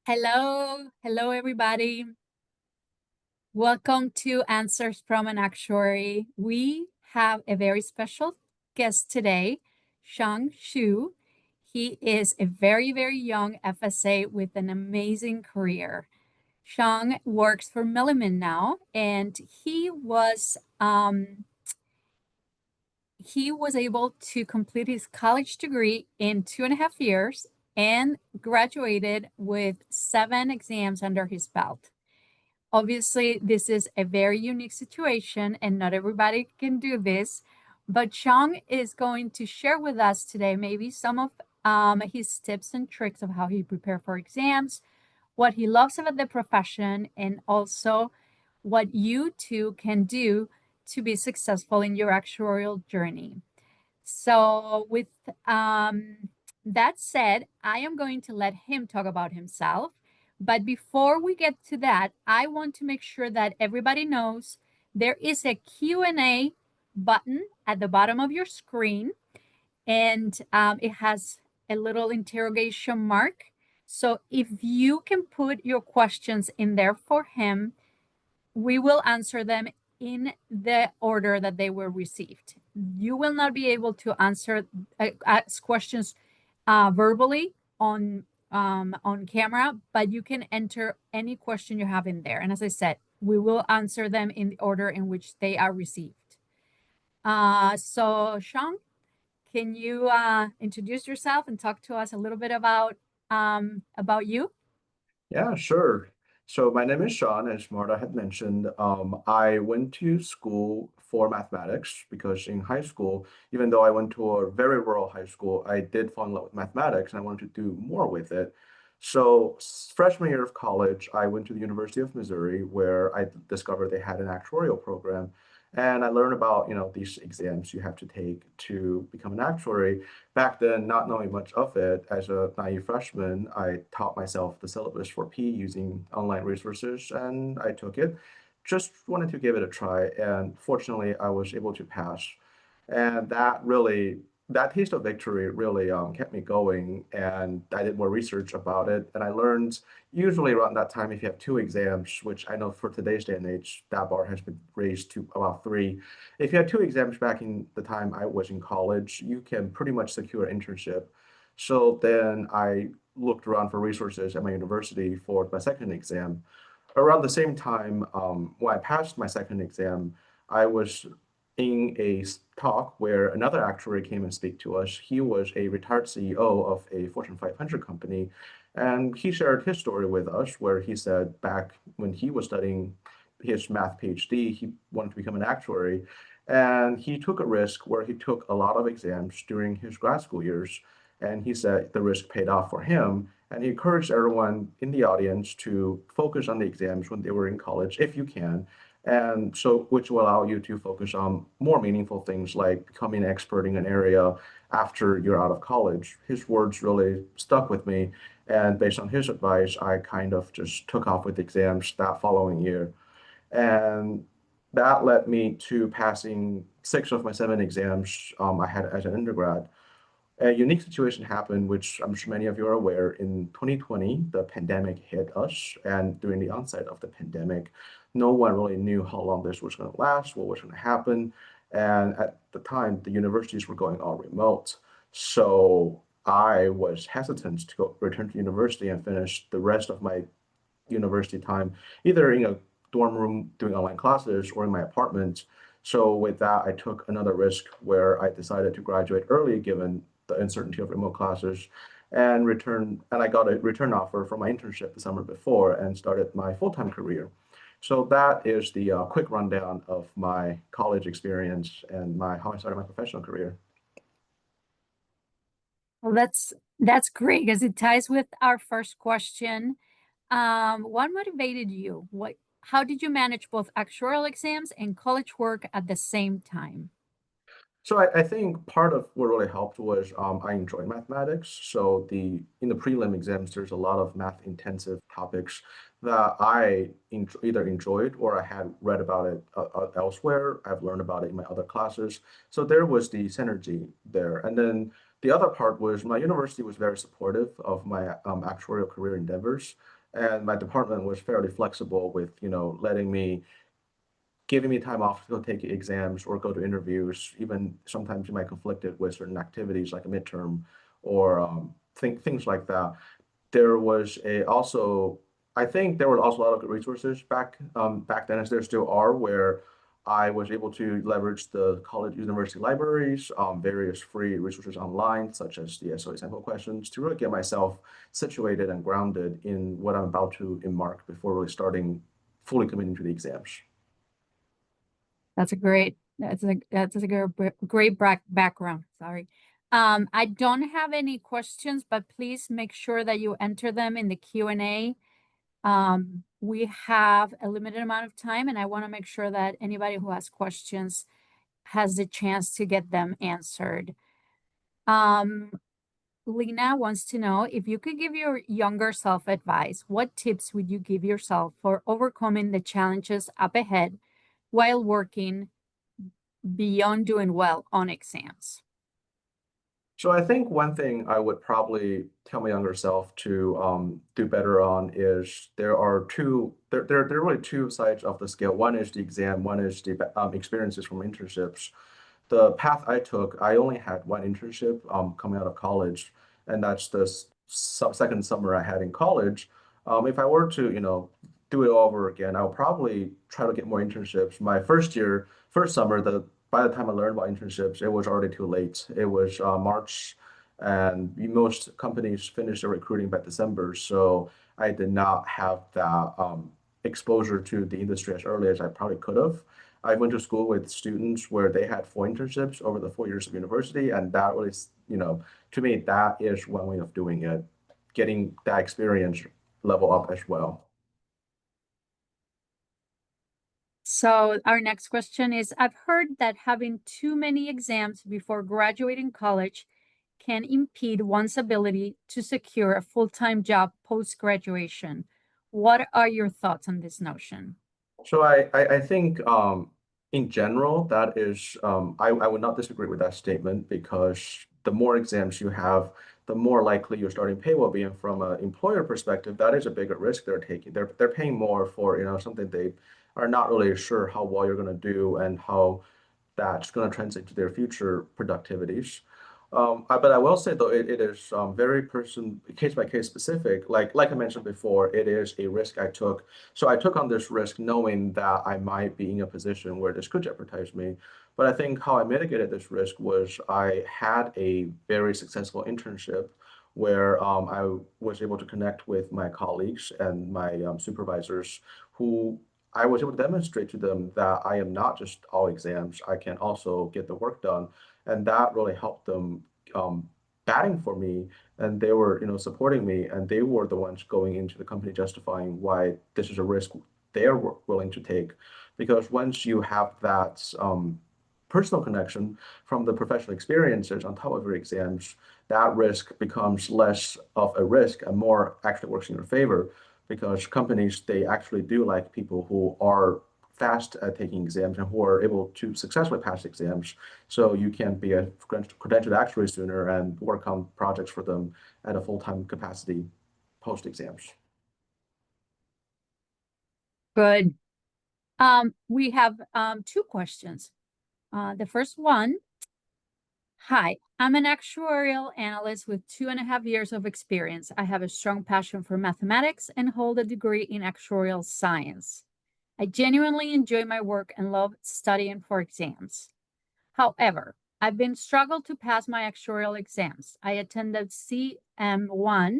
Hello, everybody. Welcome to Answers from an Actuary. We have a very special guest today, Shang Xu. He is a very young FSA with an amazing career. Shang works for Milliman now, and he was able to complete his college degree in 2.5 years and graduated with 7 exams under his belt. Obviously, this is a very unique situation and not everybody can do this, but Sean is going to share with us today maybe some of his tips and tricks of how he prepared for exams, what he loves about the profession, and also what you too can do to be successful in your actuarial journey. So, with that said, I am going to let him talk about himself. But before we get to that, I want to make sure that everybody knows there is a Q&A button at the bottom of your screen, and it has a little interrogation mark. So if you can put your questions in there for him, we will answer them in the order that they were received. You will not be able to ask questions verbally on camera, but you can enter any question you have in there. And as I said, we will answer them in the order in which they are received. So Sean, can you introduce yourself and talk to us a little bit about you? Yeah, sure. So my name is Sean, as Marta had mentioned. I went to school for mathematics because in high school, even though I went to a very rural high school, I did fall in love with mathematics and I wanted to do more with it. So freshman year of college, I went to the University of Missouri where I discovered they had an actuarial program. And I learned about, these exams you have to take to become an actuary. Back then, not knowing much of it, as a naive freshman, I taught myself the syllabus for P using online resources, and I took it. Just wanted to give it a try, and fortunately, I was able to pass. And that taste of victory really kept me going, and I did more research about it, and I learned usually around that time if you have 2 exams, which I know for today's day and age, that bar has been raised to about 3. If you had 2 exams back in the time I was in college, you can pretty much secure an internship. So then I looked around for resources at my university for my second exam. Around the same time, when I passed my second exam, I was in a talk where another actuary came and speak to us. He was a retired CEO of a Fortune 500 company, and he shared his story with us, where he said back when he was studying his math PhD, he wanted to become an actuary, and he took a risk where he took a lot of exams during his grad school years, and he said the risk paid off for him. And he encouraged everyone in the audience to focus on the exams when they were in college, if you can, and so which will allow you to focus on more meaningful things like becoming an expert in an area after you're out of college. His words really stuck with me, and based on his advice, I kind of just took off with exams that following year. And that led me to passing 6 of my 7 exams I had as an undergrad. A unique situation happened, which I'm sure many of you are aware. In 2020, the pandemic hit us, and during the onset of the pandemic, no one really knew how long this was going to last, what was going to happen. And at the time, the universities were going all remote. So I was hesitant to return to university and finish the rest of my university time, either in a dorm room doing online classes or in my apartment. So with that, I took another risk where I decided to graduate early, given the uncertainty of remote classes, and I got a return offer for my internship the summer before and started my full-time career. So that is the quick rundown of my college experience and my how I started my professional career. Well, that's great because it ties with our first question. What motivated you? How did you manage both actuarial exams and college work at the same time? So I think part of what really helped was I enjoy mathematics. So in the prelim exams, there's a lot of math intensive topics that I either enjoyed or I had read about it elsewhere. I've learned about it in my other classes. So there was the synergy there. And then The other part was my university was very supportive of my actuarial career endeavors, and my department was fairly flexible with, letting me giving me time off to go take exams or go to interviews. Even sometimes you might conflict it with certain activities like a midterm or things like that. There was a also I think there were also a lot of good resources back then, as there still are, where I was able to leverage the college university libraries, various free resources online, such as the SOA sample questions, to really get myself situated and grounded in what I'm about to embark before really starting fully committing to the exams. Great background. Sorry. I don't have any questions, but please make sure that you enter them in the Q&A. We have a limited amount of time, and I want to make sure that anybody who has questions has the chance to get them answered. Lena wants to know if you could give your younger self advice, what tips would you give yourself for overcoming the challenges up ahead while working beyond doing well on exams? So I think one thing I would probably tell my younger self to do better on is there are really two sides of the scale. One is the exam, one is the experiences from internships. The path I took, I only had one internship coming out of college, and that's the second summer I had in college. If I were to, do it all over again, I would probably try to get more internships. My first summer, the by the time I learned about internships, it was already too late. It was March, and most companies finish their recruiting by December, so I did not have that exposure to the industry as early as I probably could have. I went to school with students where they had four internships over the 4 years of university, and that really, to me, that is one way of doing it, getting that experience level up as well. So our next question is, I've heard that having too many exams before graduating college can impede one's ability to secure a full-time job post-graduation. What are your thoughts on this notion? So I think in general, that is, I would not disagree with that statement because the more exams you have, the more likely your starting pay will be. And from an employer perspective, that is a bigger risk they're taking. They're paying more for, something they are not really sure how well you're going to do and how that's going to translate to their future productivities. But I will say though, it is very case by case specific. Like I mentioned before, it is a risk I took. So I took on this risk knowing that I might be in a position where this could jeopardize me. But I think how I mitigated this risk was I had a very successful internship where I was able to connect with my colleagues and my supervisors who I was able to demonstrate to them that I am not just all exams, I can also get the work done. And that really helped them um, batting for me. And they were, supporting me. And they were the ones going into the company justifying why this is a risk they're willing to take. Because once you have that personal connection from the professional experiences on top of your exams, that risk becomes less of a risk and more actually works in your favor because companies, they actually do like people who are fast at taking exams and who are able to successfully pass exams. So you can be a credentialed actuary sooner and work on projects for them at a full-time capacity post exams. Good. We have two questions. The first one, hi, I'm an actuarial analyst with 2.5 years of experience. I have a strong passion for mathematics and hold a degree in actuarial science. I genuinely enjoy my work and love studying for exams. However, I've been struggled to pass my actuarial exams. I attended CM1,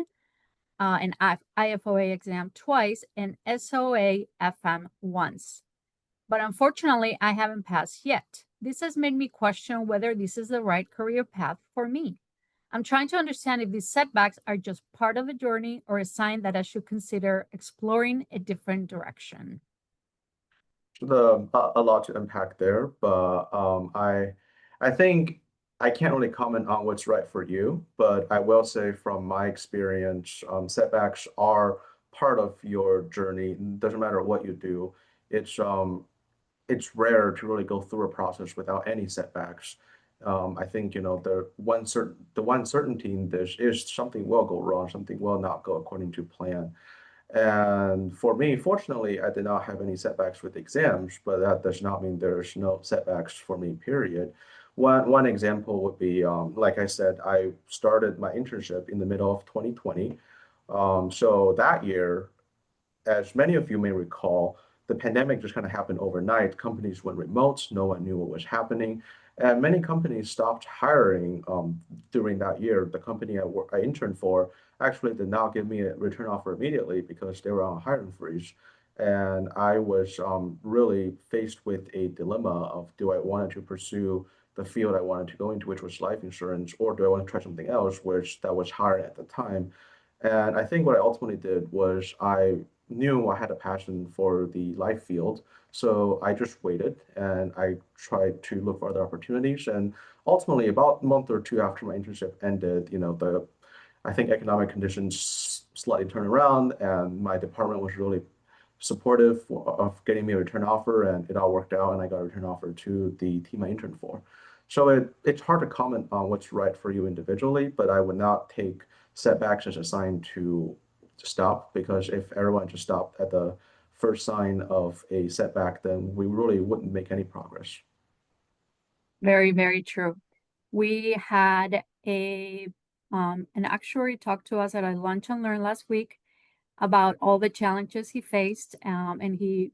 an IFOA exam twice, and SOA FM once. But unfortunately, I haven't passed yet. This has made me question whether this is the right career path for me. I'm trying to understand if these setbacks are just part of the journey or a sign that I should consider exploring a different direction. A lot to unpack there, but I think I can't really comment on what's right for you, but I will say from my experience, setbacks are part of your journey. It doesn't matter what you do. It's um it's rare to really go through a process without any setbacks. I think, the one certainty in this is something will go wrong, something will not go according to plan. And for me, fortunately, I did not have any setbacks with exams, but that does not mean there's no setbacks for me, period. One example would be, like I said, I started my internship in the middle of 2020. So that year, as many of you may recall, the pandemic just kind of happened overnight. Companies went remote, no one knew what was happening, and many companies stopped hiring during that year. The company I interned for actually did not give me a return offer immediately because they were on hiring freeze. And I was really faced with a dilemma of, do I want to pursue the field I wanted to go into, which was life insurance, or do I want to try something else, which that was hard at the time. And I think what I ultimately did was I knew I had a passion for the life field. So I just waited and I tried to look for other opportunities. And ultimately, about a month or two after my internship ended, I think economic conditions slightly turned around and my department was really supportive of getting me a return offer, and it all worked out and I got a return offer to the team I interned for. So it's hard to comment on what's right for you individually, but I would not take setbacks as a sign to stop, because if everyone just stopped at the first sign of a setback, then we really wouldn't make any progress. Very, very true. We had an actuary talk to us at a lunch and learn last week about all the challenges he faced, and he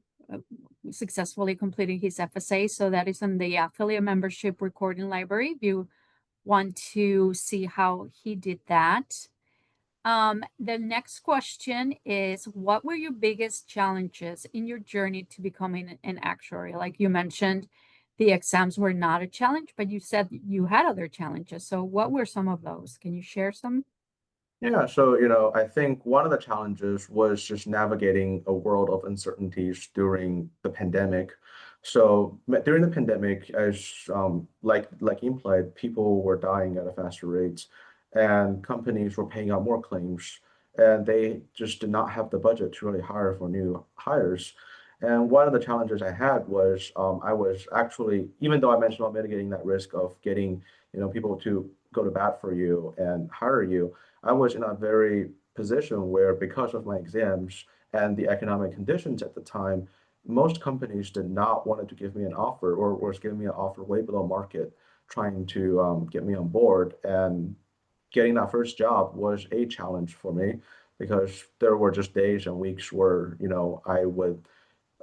successfully completed his FSA. So that is in the affiliate membership recording library if you want to see how he did that. The next question is, what were your biggest challenges in your journey to becoming an actuary? Like you mentioned, the exams were not a challenge, but you said you had other challenges. So what were some of those? Can you share some? Yeah, so I think one of the challenges was just navigating a world of uncertainties during the pandemic. So during the pandemic, as like implied, people were dying at a faster rate, and companies were paying out more claims, and they just did not have the budget to really hire for new hires. And one of the challenges I had was I was actually, even though I mentioned about mitigating that risk of getting people to go to bat for you and hire you, I was in a very position where, because of my exams and the economic conditions at the time, most companies did not want to give me an offer, or was giving me an offer way below market, trying to get me on board. And getting that first job was a challenge for me, because there were just days and weeks where, I would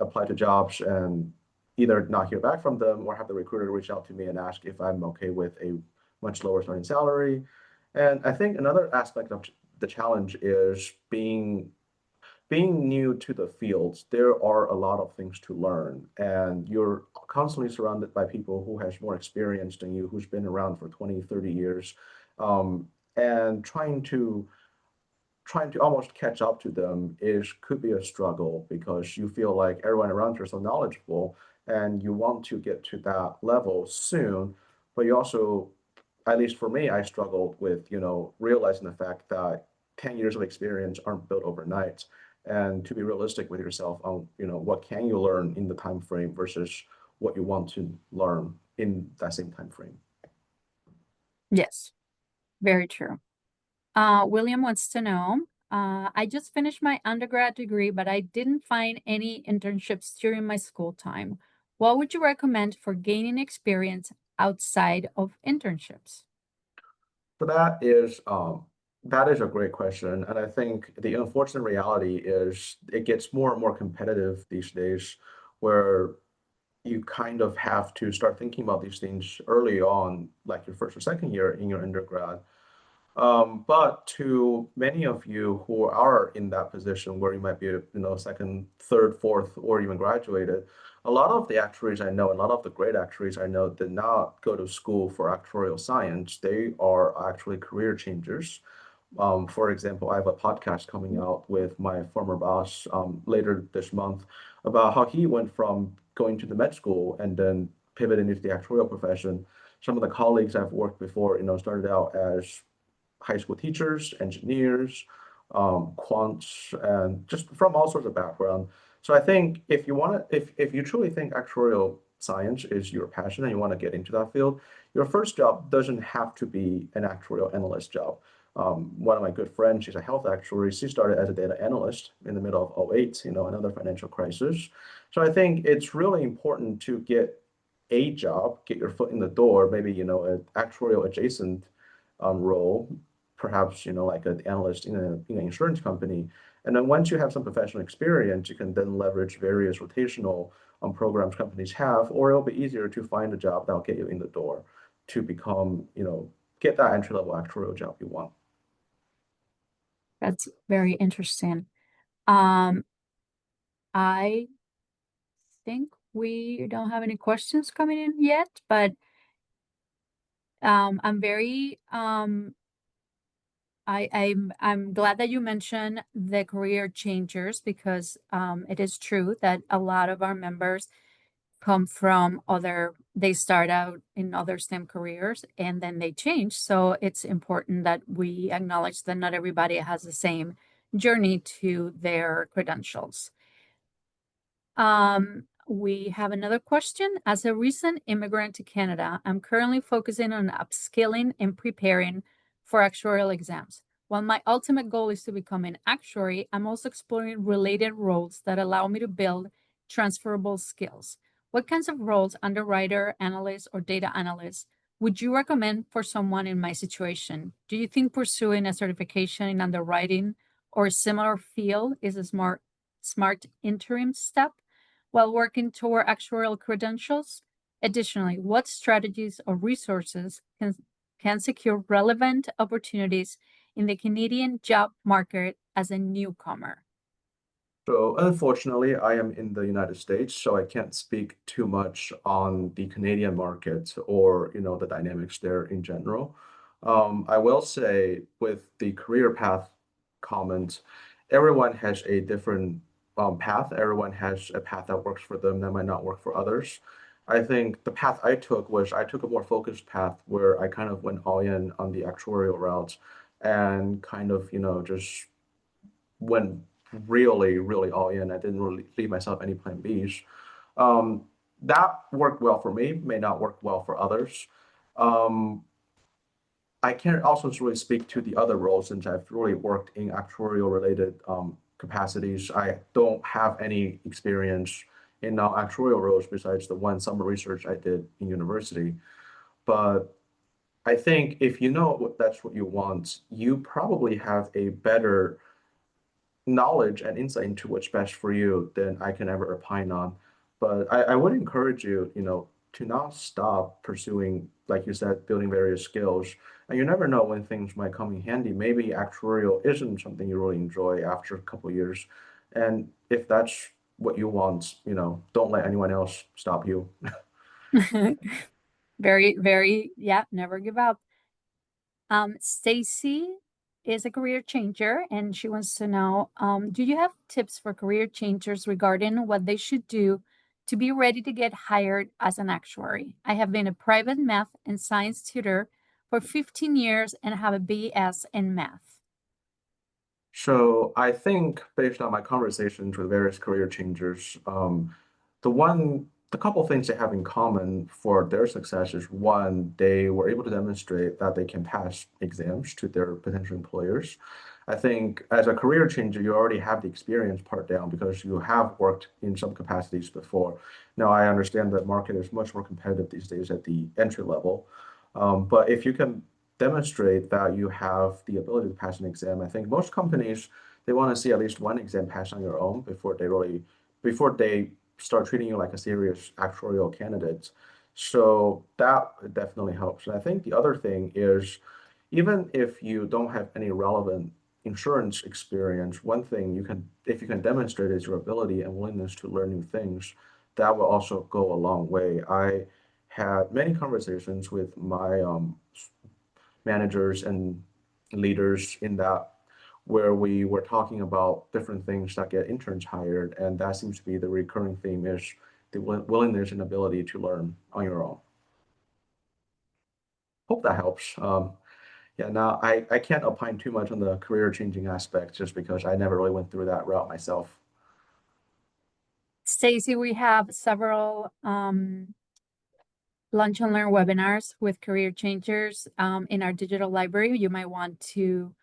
apply to jobs and either not hear back from them, or have the recruiter reach out to me and ask if I'm okay with a much lower starting salary. And I think another aspect of the challenge is being new to the field. There are a lot of things to learn, and you're constantly surrounded by people who has more experience than you, who's been around for 20, 30 years. And trying to almost catch up to them is could be a struggle, because you feel like everyone around you is so knowledgeable and you want to get to that level soon, but you also, at least for me, I struggled with, realizing the fact that 10 years of experience aren't built overnight, and to be realistic with yourself on, what can you learn in the time frame versus what you want to learn in that same time frame. Yes, very true. William wants to know, I just finished my undergrad degree, but I didn't find any internships during my school time. What would you recommend for gaining experience outside of internships? So that is a great question, and I think the unfortunate reality is it gets more and more competitive these days, where you kind of have to start thinking about these things early on, like your first or second year in your undergrad. But to many of you who are in that position where you might be, second, third, fourth, or even graduated, a lot of the actuaries I know, a lot of the great actuaries I know, did not go to school for actuarial science. They are actually career changers. For example, I have a podcast coming out with my former boss later this month about how he went from going to the med school and then pivoted into the actuarial profession. Some of the colleagues I've worked before, started out as high school teachers, engineers, quants, and just from all sorts of background. So I think if you truly think actuarial science is your passion and you want to get into that field, your first job doesn't have to be an actuarial analyst job. One of my good friends, she's a health actuary. She started as a data analyst in the middle of '08, another financial crisis. So I think it's really important to get a job, get your foot in the door, maybe, an actuarial adjacent role, perhaps, like an analyst in an insurance company. And then once you have some professional experience, you can then leverage various rotational programs companies have, or it'll be easier to find a job that'll get you in the door to become, get that entry level actuarial job you want. That's very interesting. Um, I think we don't have any questions coming in yet, but I'm very I'm glad that you mentioned the career changers because it is true that a lot of our members come from they start out in other STEM careers and then they change. So it's important that we acknowledge that not everybody has the same journey to their credentials. We have another question. As a recent immigrant to Canada, I'm currently focusing on upskilling and preparing for actuarial exams. While my ultimate goal is to become an actuary, I'm also exploring related roles that allow me to build transferable skills. What kinds of roles, underwriter, analyst, or data analyst, would you recommend for someone in my situation? Do you think pursuing a certification in underwriting or a similar field is a smart interim step while working toward actuarial credentials? Additionally, what strategies or resources can secure relevant opportunities in the Canadian job market as a newcomer? So unfortunately, I am in the United States, so I can't speak too much on the Canadian market or, the dynamics there in general. I will say with the career path comment, everyone has a different path. Everyone has a path that works for them that might not work for others. I think the path I took was I took a more focused path where I kind of went all in on the actuarial route and kind of, just went really, really all in. I didn't really leave myself any plan Bs. Um, that worked well for me, may not work well for others. Um, I can't also really speak to the other roles since I've really worked in actuarial related capacities. I don't have any experience in non-actuarial roles besides the one summer research I did in university. But I think if you know that's what you want, you probably have a better knowledge and insight into what's best for you than I can ever opine on. But I would encourage you, to not stop pursuing, like you said, building various skills. And you never know when things might come in handy. Maybe actuarial isn't something you really enjoy after a couple of years. And if that's what you want, don't let anyone else stop you. Very, very, yeah, never give up. Stacy is a career changer and she wants to know, do you have tips for career changers regarding what they should do to be ready to get hired as an actuary? I have been a private math and science tutor for 15 years and have a BS in math. So I think based on my conversations with various career changers, the couple things they have in common for their success is one, they were able to demonstrate that they can pass exams to their potential employers. I think as a career changer, you already have the experience part down because you have worked in some capacities before. Now, I understand that market is much more competitive these days at the entry level. But if you can demonstrate that you have the ability to pass an exam, I think most companies they want to see at least one exam pass on your own before they start treating you like a serious actuarial candidate. So that definitely helps. And I think the other thing is even if you don't have any relevant insurance experience, one thing if you can demonstrate is your ability and willingness to learn new things, that will also go a long way. I had many conversations with my managers and leaders in that where we were talking about different things that get interns hired, and that seems to be the recurring theme is the willingness and ability to learn on your own. Hope that helps. Yeah, now I can't opine too much on the career changing aspect just because I never really went through that route myself. Stacy, we have several Lunch and Learn webinars with career changers in our digital library. You might want to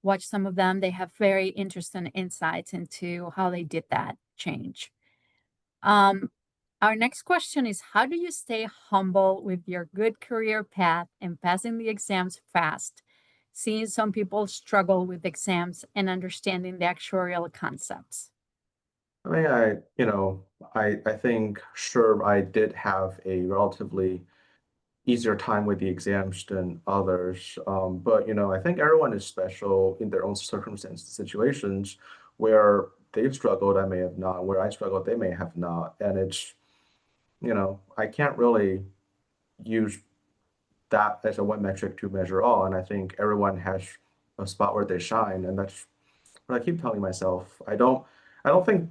watch some of them. They have very interesting insights into how they did that change. Um, our next question is, how do you stay humble with your good career path and passing the exams fast, seeing some people struggle with exams and understanding the actuarial concepts? I mean, I think sure I did have a relatively easier time with the exams than others. But I think everyone is special in their own circumstances, situations where they've struggled, I may have not, where I struggled, they may have not. And I can't really use that as a one metric to measure all. And I think everyone has a spot where they shine, and that's what I keep telling myself. I don't think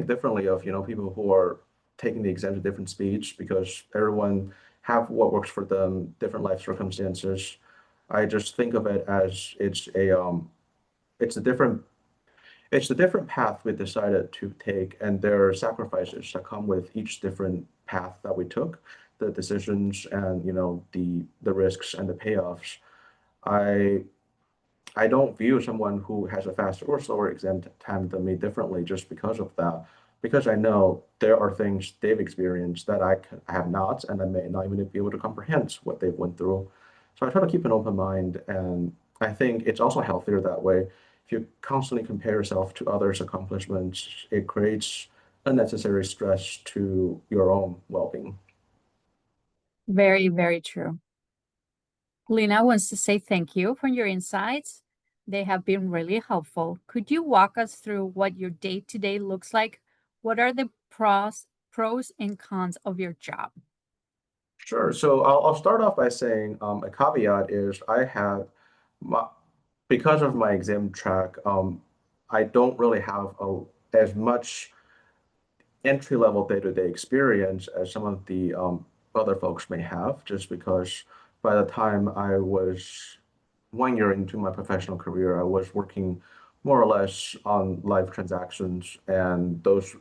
differently of, people who are taking the exams at different speeds because everyone have what works for them, different life circumstances. I just think of it as it's a different path we decided to take, and there are sacrifices that come with each different path that we took, the decisions and the risks and the payoffs. I I don't view someone who has a faster or slower exam time than me differently just because of that. Because I know there are things they've experienced that I have not, and I may not even be able to comprehend what they've went through. So I try to keep an open mind, and I think it's also healthier that way. If you constantly compare yourself to others' accomplishments, it creates unnecessary stress to your own well-being. Very, very true. Lena wants to say thank you for your insights. They have been really helpful. Could you walk us through what your day-to-day looks like? What are the pros and cons of your job? Sure. So I'll start off by saying a caveat is I have my, because of my exam track, I don't really have as much entry-level day-to-day experience as some of the other folks may have, just because by the time I was 1 year into my professional career, I was working more or less on live transactions, and those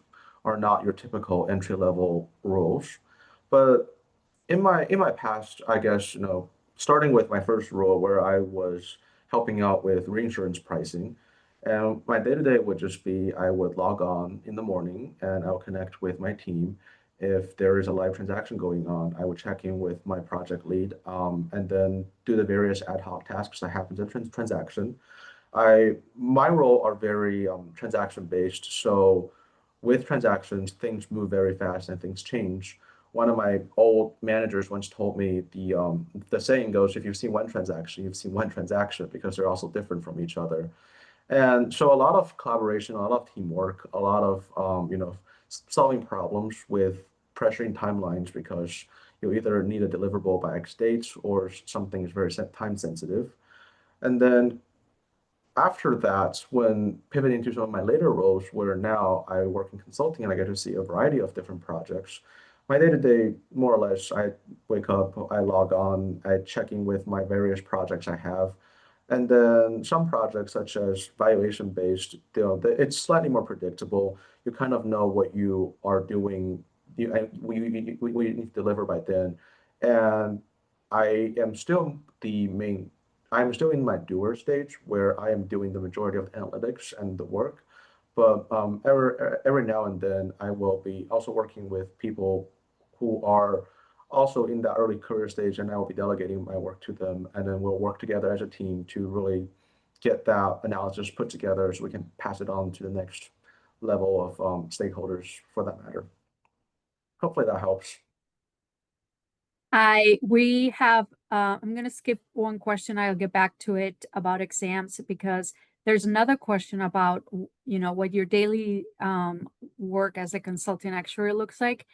are not your typical entry-level roles. But in my past, I guess, starting with my first role where I was helping out with reinsurance pricing, and my day-to-day would just be I would log on in the morning and I'll connect with my team. If there is a live transaction going on, I would check in with my project lead, and then do the various ad hoc tasks that happen in the transaction. My role are very transaction based. So with transactions, things move very fast and things change. One of my old managers once told me the saying goes, if you've seen one transaction, you've seen one transaction because they're also different from each other. And so a lot of collaboration, a lot of teamwork, a lot of solving problems with pressuring timelines because you either need a deliverable by X dates or something is very time sensitive. And then after that, when pivoting to some of my later roles, where now I work in consulting and I get to see a variety of different projects, my day-to-day, more or less, I wake up, I log on, I check in with my various projects I have. And then some projects, such as valuation based, it's slightly more predictable. You kind of know what you are doing. We need to deliver by then. And I am still the main I'm still in my doer stage where I am doing the majority of the analytics and the work. But every now and then, I will be also working with people who are also in the early career stage, and I will be delegating my work to them. And then we'll work together as a team to really get that analysis put together so we can pass it on to the next level of stakeholders for that matter. Hopefully that helps. We have, I'm going to skip one question. I'll get back to it about exams because there's another question about, what your daily work as a consulting actuary looks like.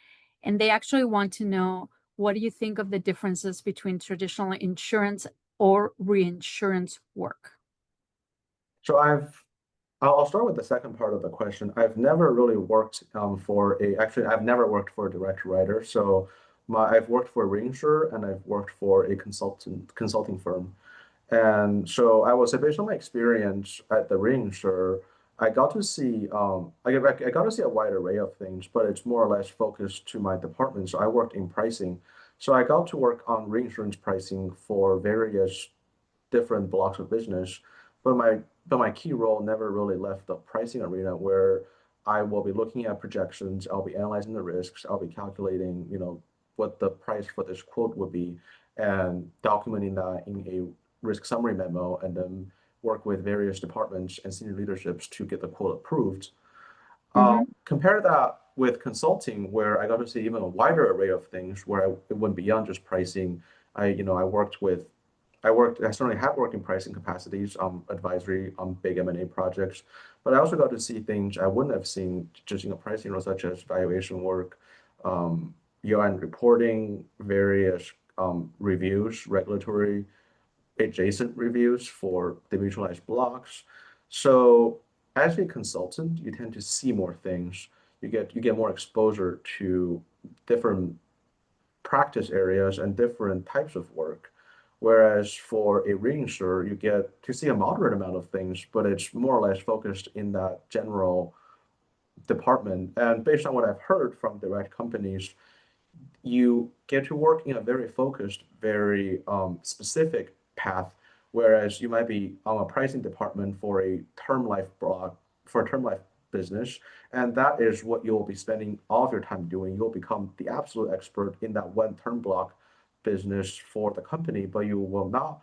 And they actually want to know, what do you think of the differences between traditional insurance or reinsurance work? So I'll start with the second part of the question. I've never really worked actually, I've never worked for a direct writer. So I've worked for a reinsurer and I've worked for a consulting firm. And so I was based on my experience at the reinsurer, I got to see I got to see a wide array of things, but it's more or less focused to my department. So I worked in pricing. So I got to work on reinsurance pricing for various different blocks of business, but my key role never really left the pricing arena where I will be looking at projections, I'll be analyzing the risks, I'll be calculating, what the price for this quote would be, and documenting that in a risk summary memo, and then work with various departments and senior leaderships to get the quote approved. Mm-hmm. Compare that with consulting, where I got to see even a wider array of things, where it went beyond just pricing. I certainly have worked in pricing capacities, advisory on big M&A projects, but I also got to see things I wouldn't have seen just in a pricing role, such as valuation work, um, year-end reporting, various reviews, regulatory adjacent reviews for the mutualized blocks. So as a consultant, you tend to see more things. You get more exposure to different practice areas and different types of work. Whereas for a reinsurer, you get to see a moderate amount of things, but it's more or less focused in that general department. And based on what I've heard from direct companies, you get to work in a very focused, very specific path, whereas you might be on a pricing department for a term life block, for a term life business, and that is what you'll be spending all of your time doing. You'll become the absolute expert in that one term block business for the company, but you will not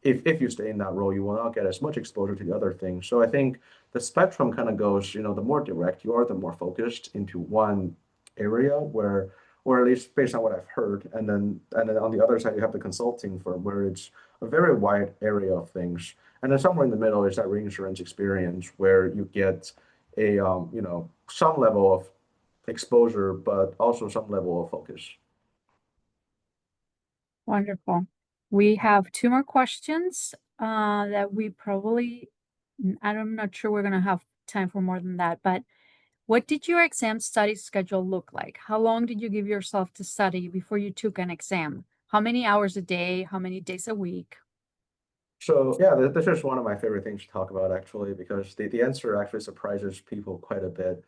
if you stay in that role, you will not get as much exposure to the other things. So I think the spectrum kind of goes, the more direct you are, the more focused into one area where, or at least based on what I've heard. And then on the other side, you have the consulting firm where it's a very wide area of things. And then somewhere in the middle is that reinsurance experience where you get some level of exposure, but also some level of focus. Wonderful. We have two more questions that we probably, I'm not sure we're going to have time for more than that, but what did your exam study schedule look like? How long did you give yourself to study before you took an exam? How many hours a day? How many days a week? So yeah, this is one of my favorite things to talk about actually, because the answer actually surprises people quite a bit.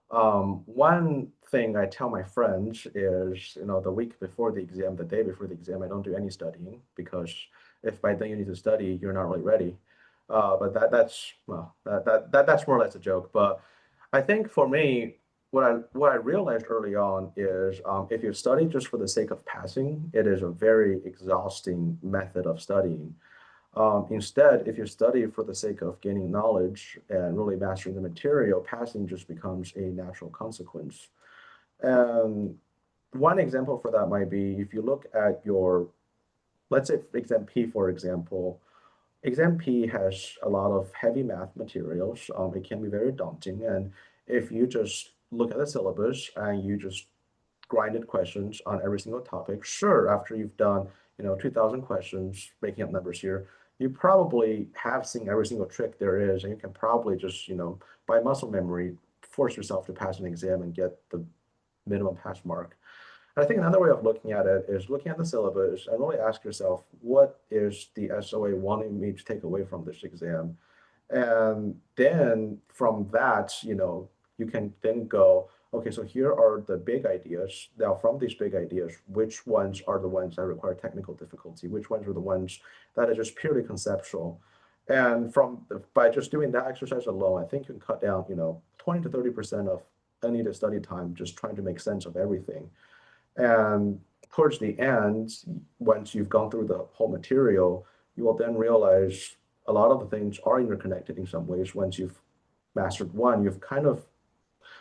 One thing I tell my friends is, the week before the exam, the day before the exam, I don't do any studying because if by then you need to study, you're not really ready. But that's well, that's more or less a joke. But I think for me, what I realized early on is if you study just for the sake of passing, it is a very exhausting method of studying. Instead, if you study for the sake of gaining knowledge and really mastering the material, passing just becomes a natural consequence. And one example for that might be if you look at let's say exam P, for example, exam P has a lot of heavy math materials. It can be very daunting. And if you just look at the syllabus and you just grinded questions on every single topic. Sure, after you've done, 2,000 questions, making up numbers here, you probably have seen every single trick there is, and you can probably just, by muscle memory, force yourself to pass an exam and get the minimum pass mark. And I think another way of looking at it is looking at the syllabus and really ask yourself, what is the SOA wanting me to take away from this exam? And then from that, you can then go, okay, so here are the big ideas. Now, from these big ideas, which ones are the ones that require technical difficulty? Which ones are the ones that are just purely conceptual? And by just doing that exercise alone, I think you can cut down, 20 to 30% of unneeded study time just trying to make sense of everything. And towards the end, once you've gone through the whole material, you will then realize a lot of the things are interconnected in some ways. Once you've mastered one, you've kind of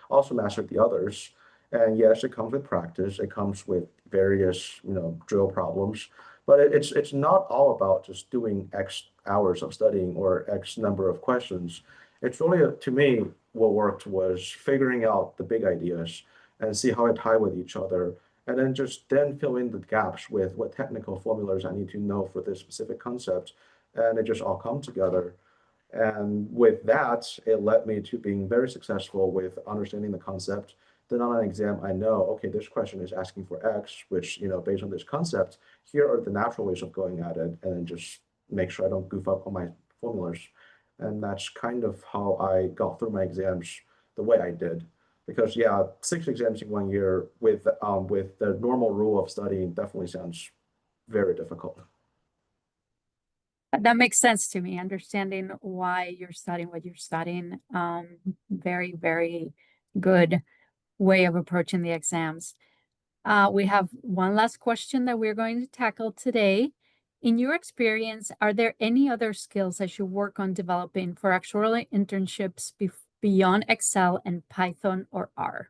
also mastered the others. And yes, it comes with practice. It comes with various, drill problems. But it's not all about just doing X hours of studying or X number of questions. It's really, to me, what worked was figuring out the big ideas and see how they tie with each other. And then just then fill in the gaps with what technical formulas I need to know for this specific concept. And it just all come together. And with that, it led me to being very successful with understanding the concept. Then on an exam, I know, okay, this question is asking for X, which, based on this concept, here are the natural ways of going at it, and then just make sure I don't goof up on my formulas. And that's kind of how I got through my exams the way I did. Because yeah, 6 exams in 1 year with the normal rule of studying definitely sounds very difficult. That makes sense to me, understanding why you're studying what you're studying. Very, very good way of approaching the exams. We have one last question that we're going to tackle today. In your experience, are there any other skills that you work on developing for actuarial internships beyond Excel and Python or R?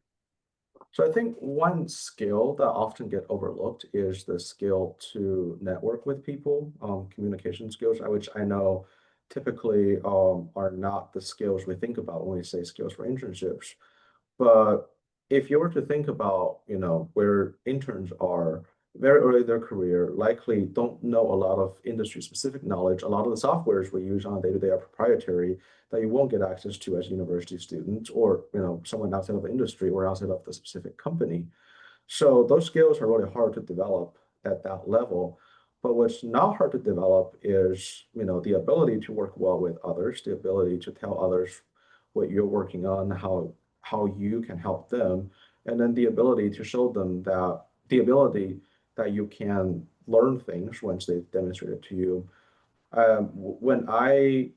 So I think one skill that often get overlooked is the skill to network with people, communication skills, which I know typically are not the skills we think about when we say skills for internships. But if you were to think about, where interns are very early in their career, likely don't know a lot of industry specific knowledge. A lot of the softwares we use on a day-to-day are proprietary that you won't get access to as a university student or, someone outside of the industry or outside of the specific company. So those skills are really hard to develop at that level. But what's not hard to develop is, the ability to work well with others, the ability to tell others what you're working on, how you can help them, and then the ability to show them that the ability that you can learn things once they've demonstrated to you. When I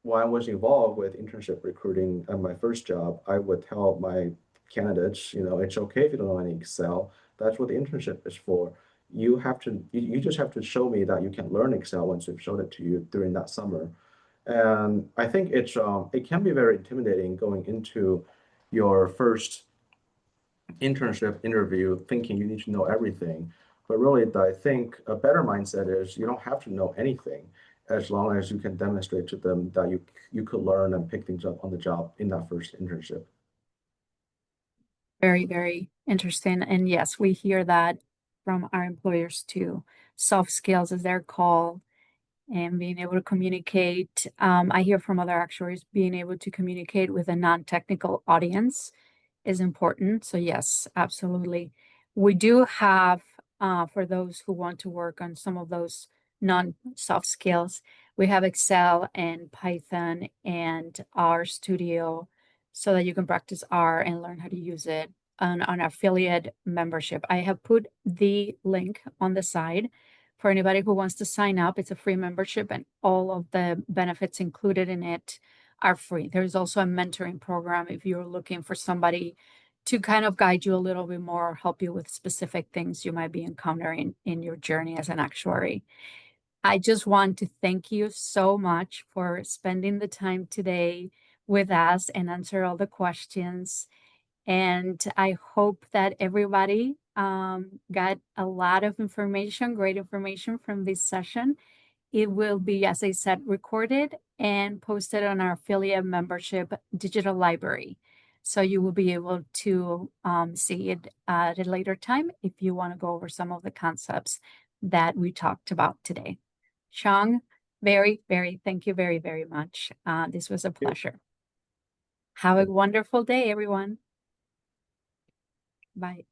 was involved with internship recruiting at my first job, I would tell my candidates, it's okay if you don't know any Excel. That's what the internship is for. You just have to show me that you can learn Excel once we've showed it to you during that summer. And I think it can be very intimidating going into your first internship interview thinking you need to know everything. But really, I think a better mindset is you don't have to know anything as long as you can demonstrate to them that you could learn and pick things up on the job in that first internship. Very, very interesting. And yes, we hear that from our employers too. Soft skills, as they're called, and being able to communicate. I hear from other actuaries being able to communicate with a non-technical audience is important. So yes, absolutely. We do have, for those who want to work on some of those non-soft skills, we have Excel and Python and R Studio so that you can practice R and learn how to use it on affiliate membership. I have put the link on the side for anybody who wants to sign up. It's a free membership and all of the benefits included in it are free. There's also a mentoring program if you're looking for somebody to kind of guide you a little bit more, help you with specific things you might be encountering in your journey as an actuary. I just want to thank you so much for spending the time today with us and answer all the questions. And I hope that everybody got a lot of information, great information from this session. It will be, as I said, recorded and posted on our affiliate membership digital library. So you will be able to see it at a later time if you want to go over some of the concepts that we talked about today. Shang, thank you very, very much. This was a pleasure. Have a wonderful day, everyone. Bye.